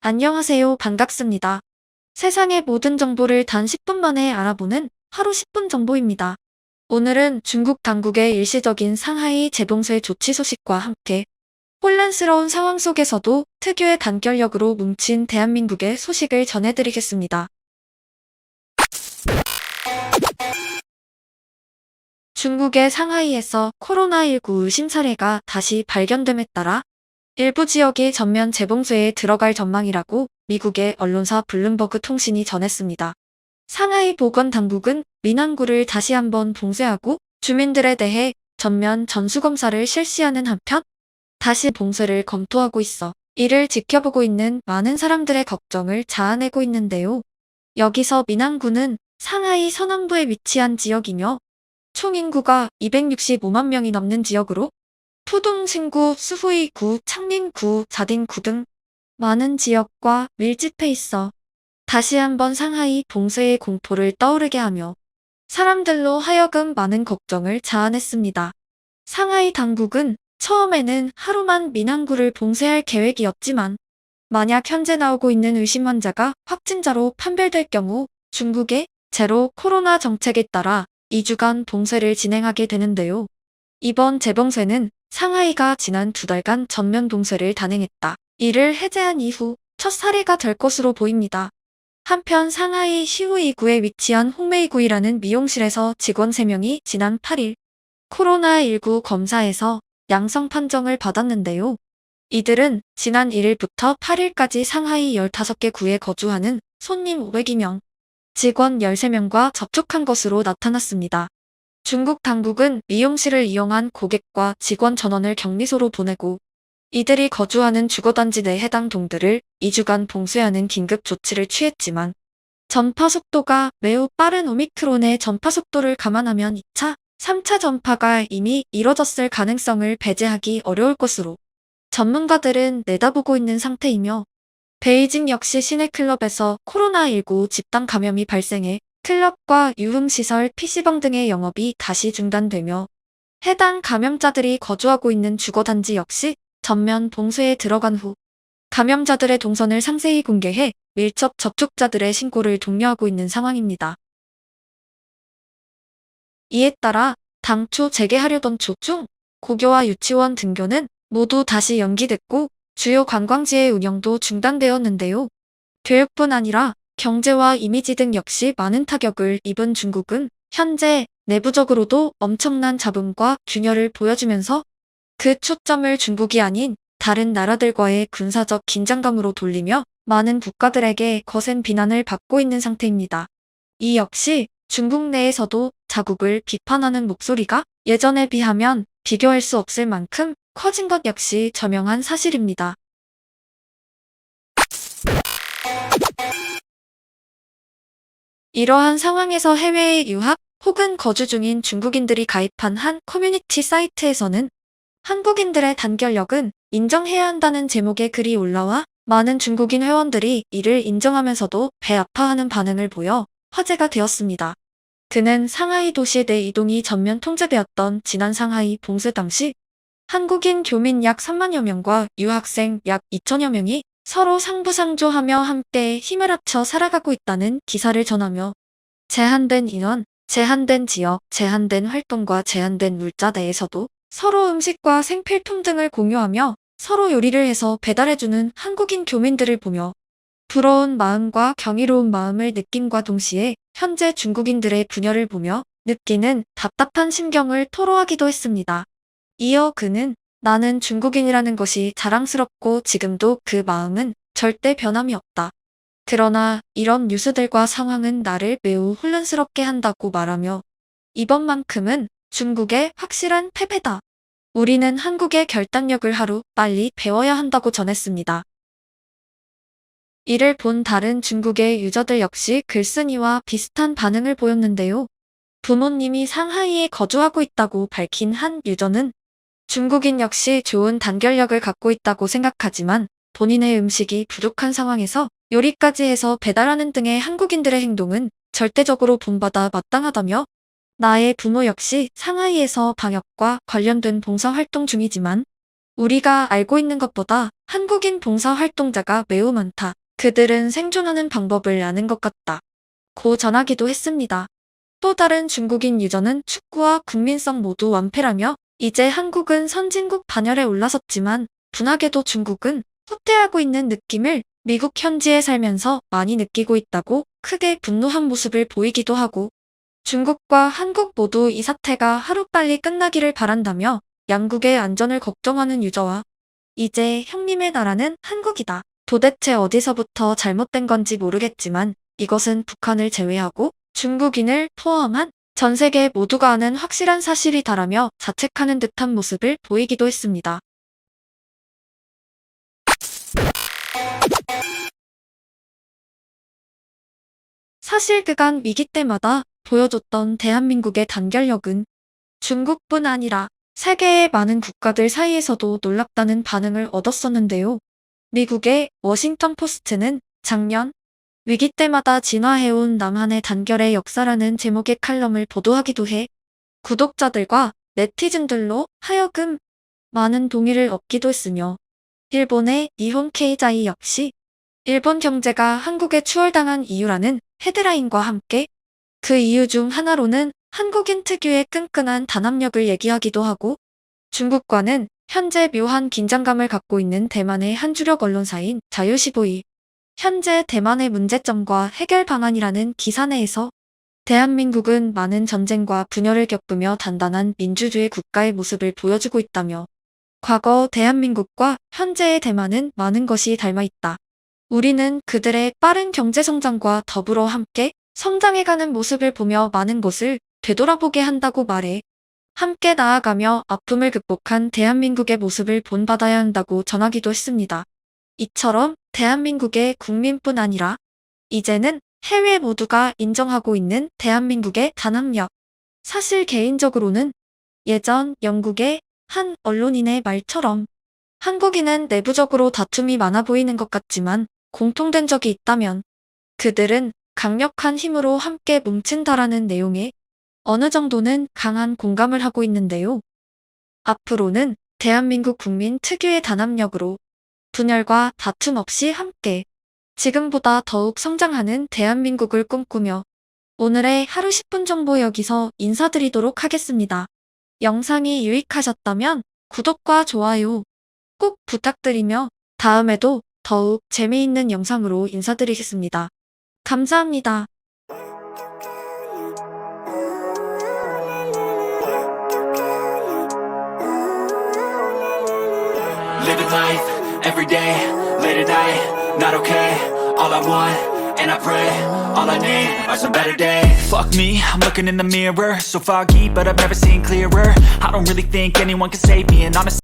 안녕하세요. 반갑습니다. 세상의 모든 정보를 단 10분 만에 알아보는 하루 10분 정보입니다. 오늘은 중국 당국의 일시적인 상하이 재봉쇄 조치 소식과 함께 혼란스러운 상황 속에서도 특유의 단결력으로 뭉친 대한민국의 소식을 전해드리겠습니다. 중국의 상하이에서 코로나19 의심 사례가 다시 발견됨에 따라 일부 지역이 전면 재봉쇄에 들어갈 전망이라고 미국의 언론사 블룸버그 통신이 전했습니다. 상하이 보건당국은 민항구를 다시 한번 봉쇄하고 주민들에 대해 전면 전수검사를 실시하는 한편 다시 봉쇄를 검토하고 있어 이를 지켜보고 있는 많은 사람들의 걱정을 자아내고 있는데요. 여기서 민항구는 상하이 서남부에 위치한 지역이며 총 인구가 265만 명이 넘는 지역으로 푸둥신구, 수후이구, 창린구, 자딩구 등 많은 지역과 밀집해 있어 다시 한번 상하이 봉쇄의 공포를 떠오르게 하며 사람들로 하여금 많은 걱정을 자아냈습니다. 상하이 당국은 처음에는 하루만 민항구를 봉쇄할 계획이었지만 만약 현재 나오고 있는 의심 환자가 확진자로 판별될 경우 중국의 제로 코로나 정책에 따라 2주간 봉쇄를 진행하게 되는데요. 이번 재봉쇄는 상하이가 지난 2달간 전면 봉쇄를 단행했다. 이를 해제한 이후 첫 사례가 될 것으로 보입니다. 한편 상하이 시우이구에 위치한 홍메이구이라는 미용실에서 직원 3명이 지난 8일 코로나19 검사에서 양성 판정을 받았는데요. 이들은 지난 1일부터 8일까지 상하이 15개 구에 거주하는 손님 500여 명, 직원 13명과 접촉한 것으로 나타났습니다. 중국 당국은 미용실을 이용한 고객과 직원 전원을 격리소로 보내고 이들이 거주하는 주거단지 내 해당 동들을 2주간 봉쇄하는 긴급 조치를 취했지만 전파 속도가 매우 빠른 오미크론의 전파 속도를 감안하면 2차, 3차 전파가 이미 이뤄졌을 가능성을 배제하기 어려울 것으로 전문가들은 내다보고 있는 상태이며 베이징 역시 시내클럽에서 코로나19 집단 감염이 발생해 클럽과 유흥시설, PC방 등의 영업이 다시 중단되며 해당 감염자들이 거주하고 있는 주거단지 역시 전면 봉쇄에 들어간 후 감염자들의 동선을 상세히 공개해 밀접 접촉자들의 신고를 독려하고 있는 상황입니다. 이에 따라 당초 재개하려던 초중, 고교와 유치원 등교는 모두 다시 연기됐고 주요 관광지의 운영도 중단되었는데요. 교육뿐 아니라 경제와 이미지 등 역시 많은 타격을 입은 중국은 현재 내부적으로도 엄청난 잡음과 균열을 보여주면서 그 초점을 중국이 아닌 다른 나라들과의 군사적 긴장감으로 돌리며 많은 국가들에게 거센 비난을 받고 있는 상태입니다. 이 역시 중국 내에서도 자국을 비판하는 목소리가 예전에 비하면 비교할 수 없을 만큼 커진 것 역시 저명한 사실입니다. 이러한 상황에서 해외에 유학 혹은 거주 중인 중국인들이 가입한 한 커뮤니티 사이트에서는 한국인들의 단결력은 인정해야 한다는 제목의 글이 올라와 많은 중국인 회원들이 이를 인정하면서도 배 아파하는 반응을 보여 화제가 되었습니다. 그는 상하이 도시 내 이동이 전면 통제되었던 지난 상하이 봉쇄 당시 한국인 교민 약 3만여 명과 유학생 약 2천여 명이 서로 상부상조하며 함께 힘을 합쳐 살아가고 있다는 기사를 전하며 제한된 인원, 제한된 지역, 제한된 활동과 제한된 물자 내에서도 서로 음식과 생필품 등을 공유하며 서로 요리를 해서 배달해주는 한국인 교민들을 보며 부러운 마음과 경이로운 마음을 느낌과 동시에 현재 중국인들의 분열을 보며 느끼는 답답한 심경을 토로하기도 했습니다. 이어 그는 나는 중국인이라는 것이 자랑스럽고 지금도 그 마음은 절대 변함이 없다. 그러나 이런 뉴스들과 상황은 나를 매우 혼란스럽게 한다고 말하며 이번만큼은 중국의 확실한 패배다. 우리는 한국의 결단력을 하루 빨리 배워야 한다고 전했습니다. 이를 본 다른 중국의 유저들 역시 글쓴이와 비슷한 반응을 보였는데요. 부모님이 상하이에 거주하고 있다고 밝힌 한 유저는 중국인 역시 좋은 단결력을 갖고 있다고 생각하지만 본인의 음식이 부족한 상황에서 요리까지 해서 배달하는 등의 한국인들의 행동은 절대적으로 본받아 마땅하다며 나의 부모 역시 상하이에서 방역과 관련된 봉사활동 중이지만 우리가 알고 있는 것보다 한국인 봉사활동자가 매우 많다. 그들은 생존하는 방법을 아는 것 같다. 고 전하기도 했습니다. 또 다른 중국인 유저는 축구와 국민성 모두 완패라며 이제 한국은 선진국 반열에 올라섰지만 분하게도 중국은 후퇴하고 있는 느낌을 미국 현지에 살면서 많이 느끼고 있다고 크게 분노한 모습을 보이기도 하고 중국과 한국 모두 이 사태가 하루빨리 끝나기를 바란다며 양국의 안전을 걱정하는 유저와 이제 형님의 나라는 한국이다. 도대체 어디서부터 잘못된 건지 모르겠지만 이것은 북한을 제외하고 중국인을 포함한 전 세계 모두가 아는 확실한 사실이다라며 자책하는 듯한 모습을 보이기도 했습니다. 사실 그간 위기 때마다 보여줬던 대한민국의 단결력은 중국뿐 아니라 세계의 많은 국가들 사이에서도 놀랍다는 반응을 얻었었는데요. 미국의 워싱턴 포스트는 작년 위기 때마다 진화해온 남한의 단결의 역사라는 제목의 칼럼을 보도하기도 해 구독자들과 네티즌들로 하여금 많은 동의를 얻기도 했으며 일본의 니혼 케이자이 역시 일본 경제가 한국에 추월당한 이유라는 헤드라인과 함께 그 이유 중 하나로는 한국인 특유의 끈끈한 단합력을 얘기하기도 하고 중국과는 현재 묘한 긴장감을 갖고 있는 대만의 한 주력 언론사인 자유시보이 현재 대만의 문제점과 해결 방안이라는 기사 내에서 대한민국은 많은 전쟁과 분열을 겪으며 단단한 민주주의 국가의 모습을 보여주고 있다며 과거 대한민국과 현재의 대만은 많은 것이 닮아있다. 우리는 그들의 빠른 경제성장과 더불어 함께 성장해가는 모습을 보며 많은 것을 되돌아보게 한다고 말해 함께 나아가며 아픔을 극복한 대한민국의 모습을 본받아야 한다고 전하기도 했습니다. 이처럼 대한민국의 국민뿐 아니라 이제는 해외 모두가 인정하고 있는 대한민국의 단합력. 사실 개인적으로는 예전 영국의 한 언론인의 말처럼 한국인은 내부적으로 다툼이 많아 보이는 것 같지만 공통된 적이 있다면 그들은 강력한 힘으로 함께 뭉친다라는 내용에 어느 정도는 강한 공감을 하고 있는데요. 앞으로는 대한민국 국민 특유의 단합력으로 분열과 다툼 없이 함께 지금보다 더욱 성장하는 대한민국을 꿈꾸며 오늘의 하루 10분 정보 여기서 인사드리도록 하겠습니다. 영상이 유익하셨다면 구독과 좋아요 꼭 부탁드리며 다음에도 더욱 재미있는 영상으로 인사드리겠습니다. 감사합니다. Living life, everyday, late at night, not okay. All I want, and I pray, all I need are some better days. Fuck me, I'm looking in the mirror, so foggy, but I've never seen clearer. I don't really think anyone can save me, and honestly